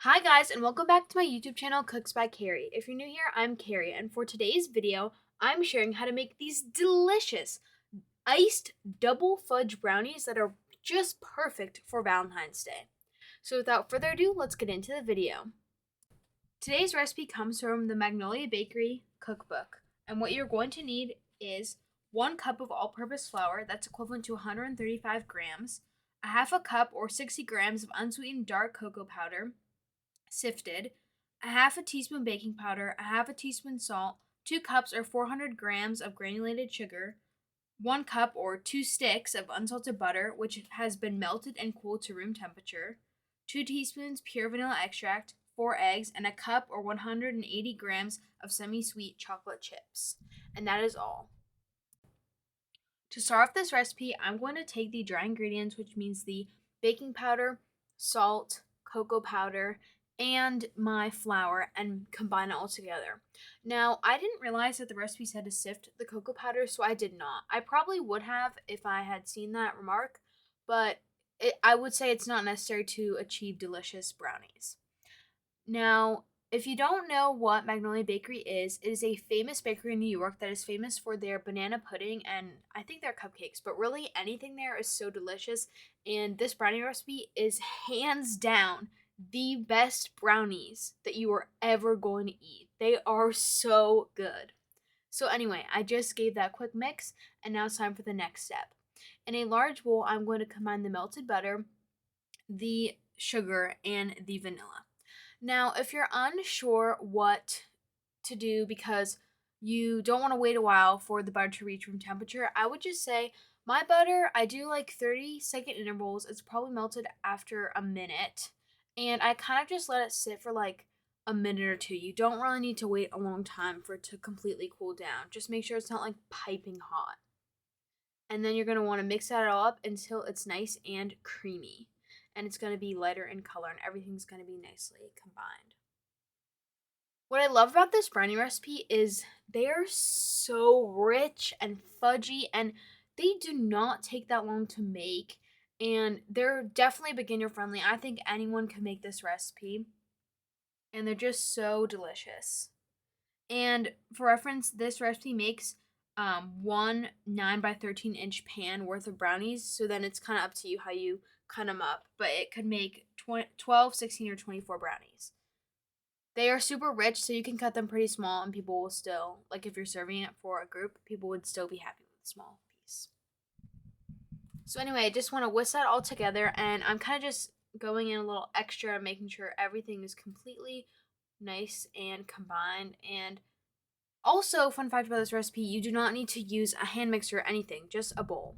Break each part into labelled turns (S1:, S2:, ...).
S1: Hi guys, and welcome back to my YouTube channel, Cooks by Carrie. If you're new here, I'm Carrie, and for today's video, I'm sharing how to make these delicious iced double fudge brownies that are just perfect for Valentine's Day. So without further ado, let's get into the video. Today's recipe comes from the Magnolia Bakery cookbook, and what you're going to need is 1 cup of all-purpose flour that's equivalent to 135 grams, a half a cup or 60 grams of unsweetened dark cocoa powder, sifted, a half a teaspoon baking powder, a half a teaspoon salt, 2 cups or 400 grams of granulated sugar, 1 cup or 2 sticks of unsalted butter, which has been melted and cooled to room temperature, 2 teaspoons pure vanilla extract, 4 eggs, and a cup or 180 grams of semi-sweet chocolate chips. And that is all. To start off this recipe, I'm going to take the dry ingredients, which means the baking powder, salt, cocoa powder, and my flour, and combine it all together. Now, I didn't realize that the recipe said to sift the cocoa powder, so I did not. I probably would have if I had seen that remark, but I would say it's not necessary to achieve delicious brownies. Now, if you don't know what Magnolia Bakery is, it is a famous bakery in New York that is famous for their banana pudding and I think their cupcakes, but really anything there is so delicious. And this brownie recipe is hands down the best brownies that you are ever going to eat. They are so good. So, anyway, I just gave that quick mix, and now it's time for the next step. In a large bowl, I'm going to combine the melted butter, the sugar, and the vanilla. Now, if you're unsure what to do because you don't want to wait a while for the butter to reach room temperature, I would just say my butter, I do like 30-second intervals. It's probably melted after a minute. And I kind of just let it sit for like a minute or two. You don't really need to wait a long time for it to completely cool down. Just make sure it's not like piping hot. And then you're going to want to mix that all up until it's nice and creamy. And it's going to be lighter in color and everything's going to be nicely combined. What I love about this brownie recipe is they are so rich and fudgy and they do not take that long to make. And they're definitely beginner friendly. I think anyone can make this recipe. And they're just so delicious. And for reference, this recipe makes one 9 by 13 inch pan worth of brownies. So then it's kind of up to you how you cut them up. But it could make 12, 16, or 24 brownies. They are super rich, so you can cut them pretty small, and people will still, like if you're serving it for a group, people would still be happy with a small piece. So anyway, I just want to whisk that all together, and I'm kind of just going in a little extra, making sure everything is completely nice and combined. And also, fun fact about this recipe, you do not need to use a hand mixer or anything, just a bowl.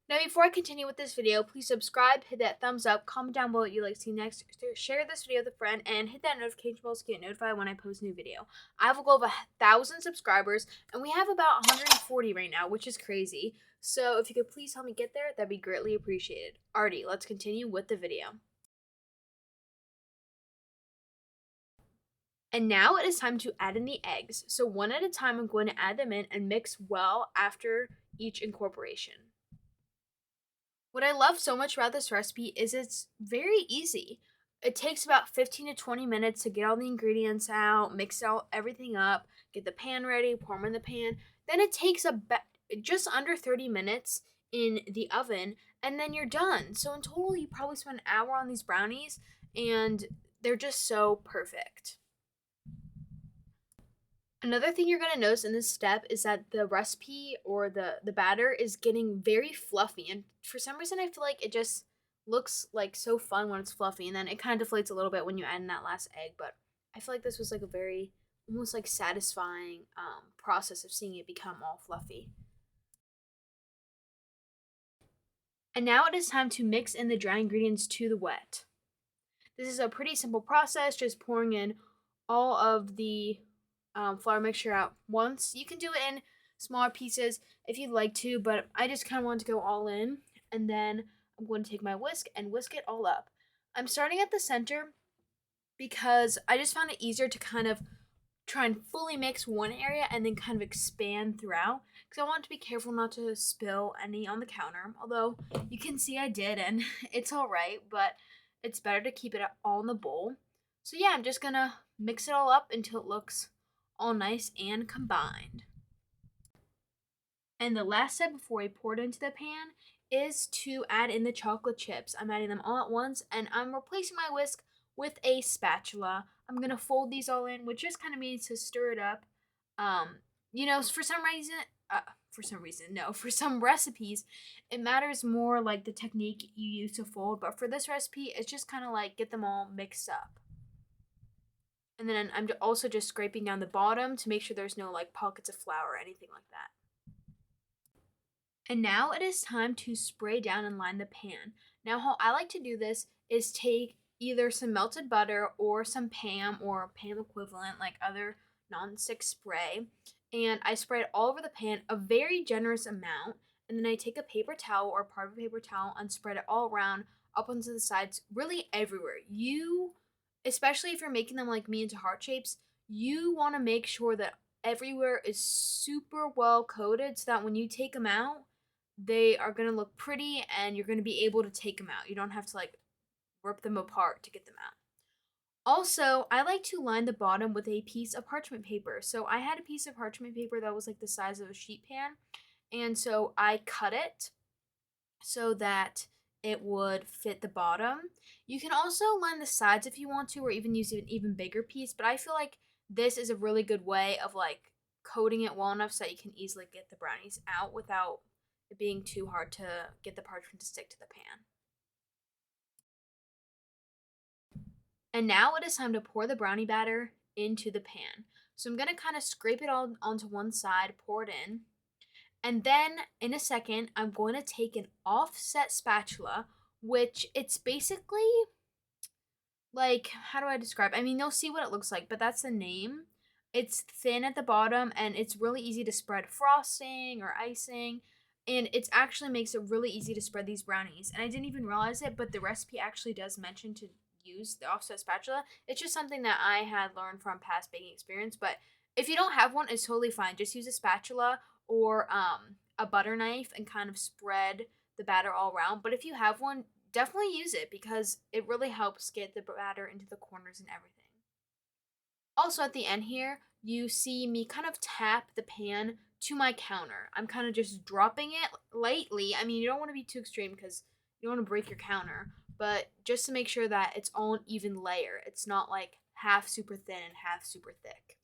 S1: Now, before I continue with this video, please subscribe, hit that thumbs up, comment down below what you'd like to see next, share this video with a friend, and hit that notification bell to get notified when I post a new video. I have a goal of 1,000 subscribers, and we have about 140 right now, which is crazy. So if you could please help me get there, that'd be greatly appreciated. Alrighty, let's continue with the video. And now it is time to add in the eggs. So one at a time, I'm going to add them in and mix well after each incorporation. What I love so much about this recipe is it's very easy. It takes about 15 to 20 minutes to get all the ingredients out, mix everything up, get the pan ready, pour them in the pan. Then it takes just under 30 minutes in the oven, and then you're done. So in total, you probably spend an hour on these brownies, and they're just so perfect. Another thing you're going to notice in this step is that the recipe or the batter is getting very fluffy. And for some reason, I feel like it just looks like so fun when it's fluffy. And then it kind of deflates a little bit when you add in that last egg. But I feel like this was like a very almost like satisfying process of seeing it become all fluffy. And now it is time to mix in the dry ingredients to the wet. This is a pretty simple process, just pouring in all of the flour mixture out once. You can do it in smaller pieces if you'd like to, but I just kind of want to go all in. And then I'm going to take my whisk and whisk it all up. I'm starting at the center because I just found it easier to kind of try and fully mix one area and then kind of expand throughout because I want to be careful not to spill any on the counter. Although you can see I did, and it's all right, but it's better to keep it all in the bowl. So yeah, I'm just gonna mix it all up until it looks all nice and combined. And the last step before I pour it into the pan is to add in the chocolate chips. I'm adding them all at once, and I'm replacing my whisk with a spatula. I'm gonna fold these all in, which just kind of means to stir it up. Um, for some reason, no, for some recipes, it matters more like the technique you use to fold. But for this recipe, it's just kind of like get them all mixed up. And then I'm also just scraping down the bottom to make sure there's no like pockets of flour or anything like that. And now it is time to spray down and line the pan. Now, how I like to do this is take either some melted butter or some Pam or Pam equivalent, like other nonstick spray, and I spray it all over the pan, a very generous amount, and then I take a paper towel or part of a paper towel and spread it all around, up onto the sides, really everywhere. Especially if you're making them like me into heart shapes, you want to make sure that everywhere is super well coated so that when you take them out, they are going to look pretty and you're going to be able to take them out. You don't have to like rip them apart to get them out. Also, I like to line the bottom with a piece of parchment paper. So I had a piece of parchment paper that was like the size of a sheet pan, and so I cut it so that it would fit the bottom. You can also line the sides if you want to, or even use an even bigger piece, but I feel like this is a really good way of like coating it well enough so that you can easily get the brownies out without it being too hard to get the parchment to stick to the pan. And now it is time to pour the brownie batter into the pan. So I'm going to kind of scrape it all onto one side, pour it in. And then in a second, I'm going to take an offset spatula, which it's basically like, how do I describe? I mean, you'll see what it looks like, but that's the name. It's thin at the bottom and it's really easy to spread frosting or icing. And it actually makes it really easy to spread these brownies. And I didn't even realize it, but the recipe actually does mention to use the offset spatula. It's just something that I had learned from past baking experience. But if you don't have one, it's totally fine. Just use a spatula or a butter knife and kind of spread the batter all around. But if you have one, definitely use it because it really helps get the batter into the corners and everything. Also, at the end here, you see me kind of tap the pan to my counter. I'm kind of just dropping it lightly. I mean, you don't want to be too extreme because you don't want to break your counter, but just to make sure that it's all an even layer. It's not like half super thin and half super thick.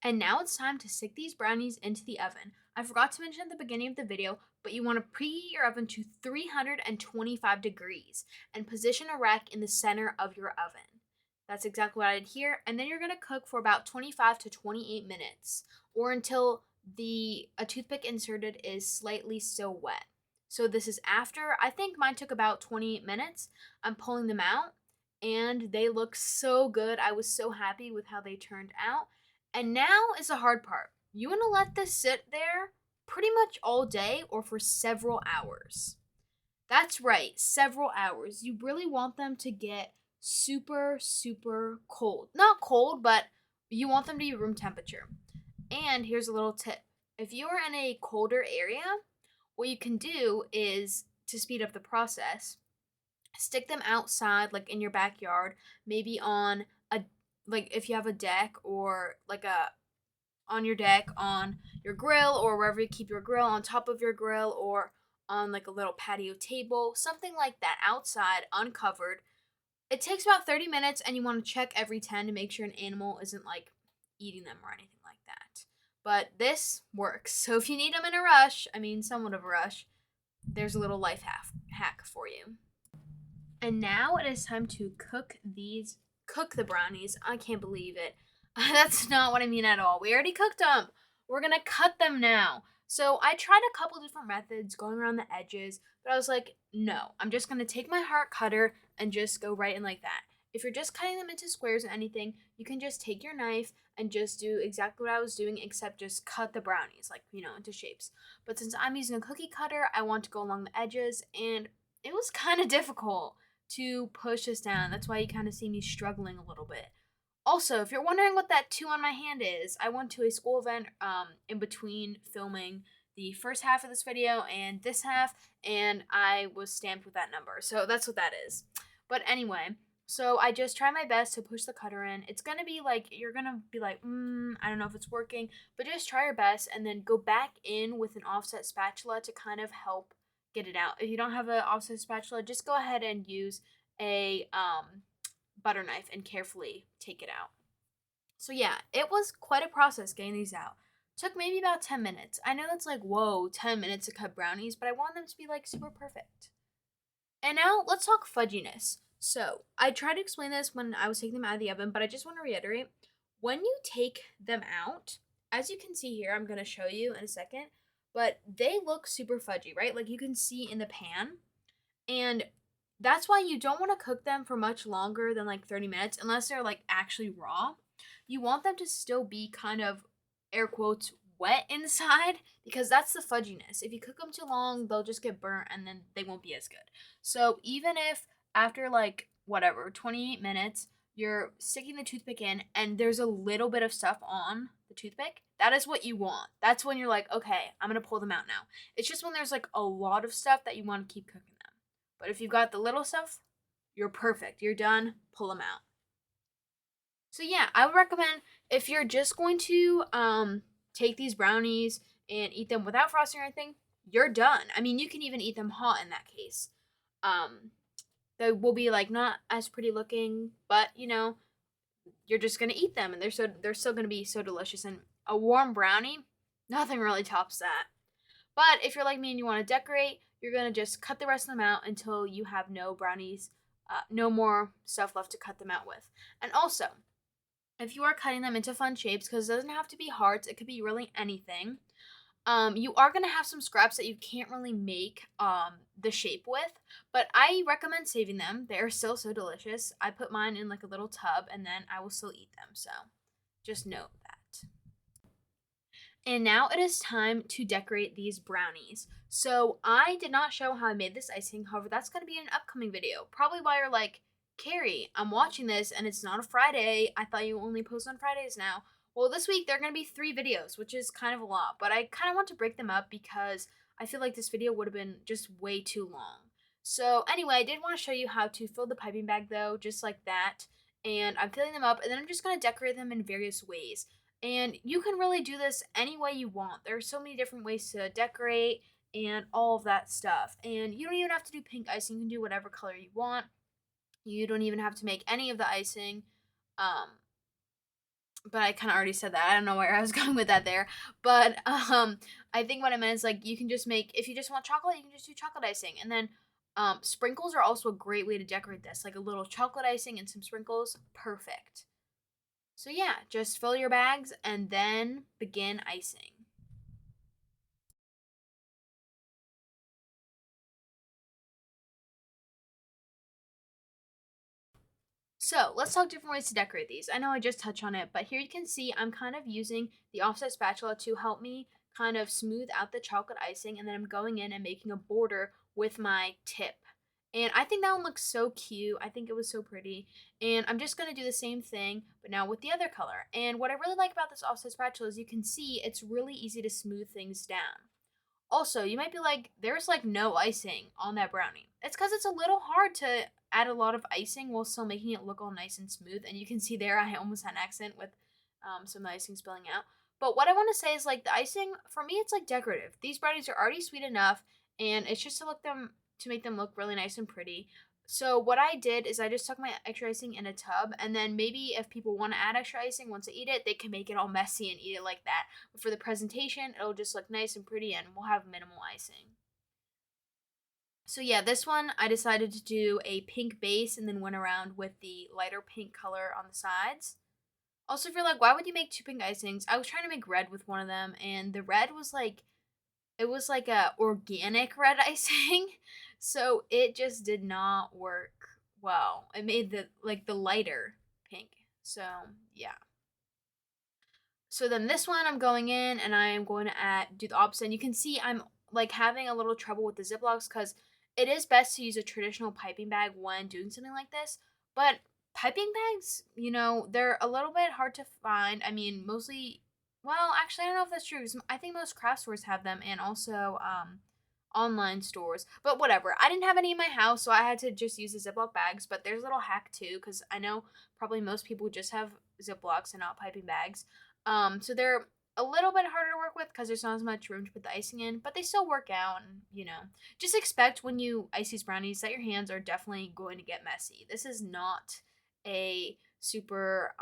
S1: And now it's time to stick these brownies into the oven. I forgot to mention at the beginning of the video, but you want to preheat your oven to 325 degrees and position a rack in the center of your oven. That's exactly what I did here. And then you're going to cook for about 25 to 28 minutes or until a toothpick inserted is slightly still wet. So this is after, I think mine took about 28 minutes. I'm pulling them out and they look so good. I was so happy with how they turned out. And now is the hard part. You want to let this sit there pretty much all day or for several hours. That's right, several hours. You really want them to get super, super cold. Not cold, but you want them to be room temperature. And here's a little tip. If you're in a colder area, what you can do is, to speed up the process, stick them outside, like in your backyard, maybe on like if you have a deck or like on your deck, on your grill, or wherever you keep your grill, on top of your grill, or on like a little patio table, something like that, outside, uncovered. It takes about 30 minutes and you want to check every 10 to make sure an animal isn't like eating them or anything like that. But this works. So if you need them in a rush, I mean somewhat of a rush, there's a little life hack for you. And now it is time to cook the brownies. I can't believe it. That's not what I mean at all. We already cooked them. We're going to cut them now. So I tried a couple different methods going around the edges, but I was like, no, I'm just going to take my heart cutter and just go right in like that. If you're just cutting them into squares or anything, you can just take your knife and just do exactly what I was doing, except just cut the brownies, like, into shapes. But since I'm using a cookie cutter, I want to go along the edges, and it was kind of difficult to push this down. That's why you kind of see me struggling a little bit. Also, if you're wondering what that 2 on my hand is, I went to a school event in between filming the first half of this video and this half, and I was stamped with that number. So that's what that is. But anyway, so I just try my best to push the cutter in. It's gonna be like, you're gonna be like, I don't know if it's working, but just try your best and then go back in with an offset spatula to kind of help get it out. If you don't have an offset spatula, just go ahead and use a butter knife and carefully take it out. So yeah, it was quite a process getting these out. Took maybe about 10 minutes. I know that's like, whoa, 10 minutes to cut brownies, but I want them to be like super perfect. And now let's talk fudginess. So I tried to explain this when I was taking them out of the oven, but I just want to reiterate, when you take them out, as you can see here, I'm going to show you in a second, but they look super fudgy, right? Like you can see in the pan. And that's why you don't want to cook them for much longer than like 30 minutes unless they're like actually raw. You want them to still be kind of, air quotes, wet inside because that's the fudginess. If you cook them too long, they'll just get burnt and then they won't be as good. So even if after like whatever 28 minutes you're sticking the toothpick in and there's a little bit of stuff on the toothpick, that is what you want. That's when you're like, okay, I'm gonna pull them out now. It's just when there's like a lot of stuff that you want to keep cooking them. But if you've got the little stuff, you're perfect. You're done. Pull them out. So yeah, I would recommend if you're just going to take these brownies and eat them without frosting or anything, you're done. I mean, you can even eat them hot in that case. They will be like not as pretty looking, but you know, you're just gonna eat them and they're still gonna be so delicious. And a warm brownie, nothing really tops that. But if you're like me and you want to decorate, you're gonna just cut the rest of them out until you have no brownies, no more stuff left to cut them out with. And also, if you are cutting them into fun shapes, because it doesn't have to be hearts, it could be really anything. You are gonna have some scraps that you can't really make the shape with, but I recommend saving them. They are still so delicious. I put mine in like a little tub, and then I will still eat them. So just note that. And now it is time to decorate these brownies. So I did not show how I made this icing. However, that's going to be in an upcoming video. Probably why you're like, Carrie, I'm watching this and it's not a Friday. I thought you only post on Fridays now. Well, this week there are going to be 3 videos, which is kind of a lot. But I kind of want to break them up because I feel like this video would have been just way too long. So anyway, I did want to show you how to fill the piping bag though, just like that. And I'm filling them up and then I'm just going to decorate them in various ways. And you can really do this any way you want. There are so many different ways to decorate and all of that stuff. And you don't even have to do pink icing. You can do whatever color you want. You don't even have to make any of the icing. But I kind of already said that. I don't know where I was going with that there. But I think what I meant is like you can just make, if you just want chocolate, you can just do chocolate icing. And then sprinkles are also a great way to decorate this. Like a little chocolate icing and some sprinkles. Perfect. So yeah, just fill your bags and then begin icing. So let's talk different ways to decorate these. I know I just touched on it, but here you can see I'm kind of using the offset spatula to help me kind of smooth out the chocolate icing, and then I'm going in and making a border with my tip. And I think that one looks so cute. I think it was so pretty. And I'm just going to do the same thing, but now with the other color. And what I really like about this offset spatula is you can see it's really easy to smooth things down. Also, you might be like, there's like no icing on that brownie. It's because it's a little hard to add a lot of icing while still making it look all nice and smooth. And you can see there I almost had an accent with some of the icing spilling out. But what I want to say is like the icing, for me, it's like decorative. These brownies are already sweet enough, and it's just to make them look really nice and pretty. So what I did is I just took my extra icing in a tub, and then maybe if people want to add extra icing once they eat it, they can make it all messy and eat it like that. But for the presentation, it'll just look nice and pretty, and we'll have minimal icing. So yeah, this one I decided to do a pink base and then went around with the lighter pink color on the sides. Also, if you're like, why would you make 2 pink icings? I was trying to make red with one of them, and the red was like, it was like a organic red icing, so it just did not work well. It made the lighter pink. So yeah. So then this one I'm going in and I am going to do the opposite. And you can see I'm like having a little trouble with the Ziplocs because it is best to use a traditional piping bag when doing something like this. But piping bags, you know, they're a little bit hard to find. I mean, mostly, well, actually, I don't know if that's true. I think most craft stores have them, and also online stores. But whatever. I didn't have any in my house, so I had to just use the Ziploc bags. But there's a little hack too, because I know probably most people just have Ziplocs and not piping bags. So they're a little bit harder to work with because there's not as much room to put the icing in, but they still work out. And just expect when you ice these brownies that your hands are definitely going to get messy. This is not a super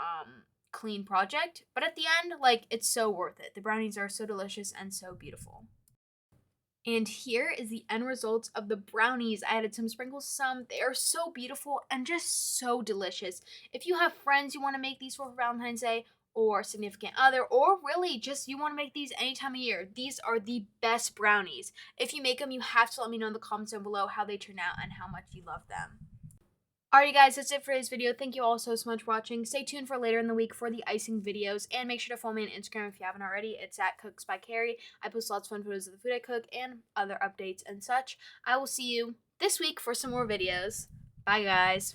S1: clean project, but at the end, like, it's so worth it. The brownies are so delicious and so beautiful. And here is the end results of the brownies. I added some sprinkles, some. They are so beautiful and just so delicious. If you have friends you want to make these for Valentine's Day, or significant other, or really just you want to make these any time of year, these are the best brownies. If you make them, you have to let me know in the comments down below how they turn out and how much you love them. Alright guys, that's it for today's video. Thank you all so much for watching. Stay tuned for later in the week for the icing videos, and make sure to follow me on Instagram if you haven't already. It's at Cooks by Carrie. I post lots of fun photos of the food I cook and other updates and such. I will see you this week for some more videos. Bye guys.